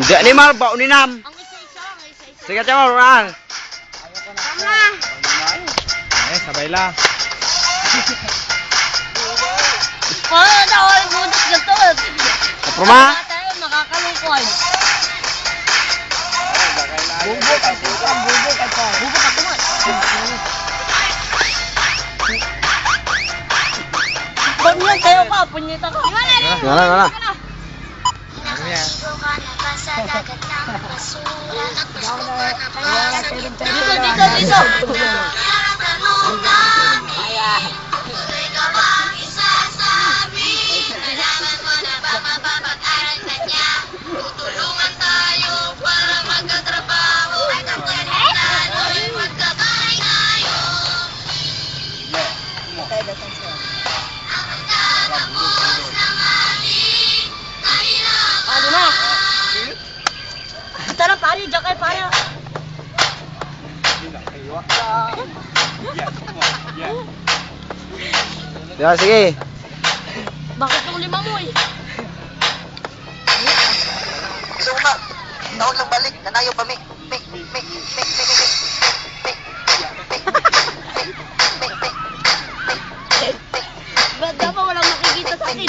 Hindi ni Mar, bau ni Nam. Ang isa-isa, ang isa-isa. Sige, Chamar, Mar. Tama. Eh, sabay lang. Paano na ako yung budak ganito? Kaproma? Tayo makakalungkot. Bubo ka pa. Bubo ka tumat. Banyan tayo ka, punyeta ka. Wala. Dito. Ano na? Tara pare, jakay pare. Ya, sige. Bakit yung lima mo eh? Suma, taon lang balik, nanayo pa mi. Ba't dapat walang makikita sa atin?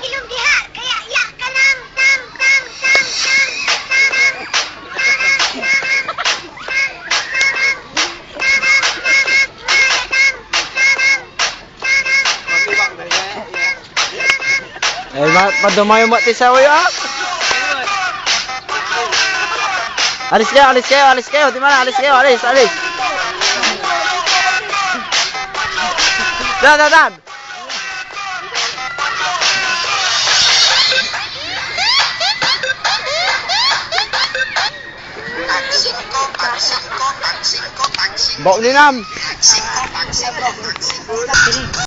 Ilong diha, kaya ya ka lang, tam. Padumayo mo ti sa wayo. Alis kayo. Di mana? Alis kayo. Dan. Bau ni Nam.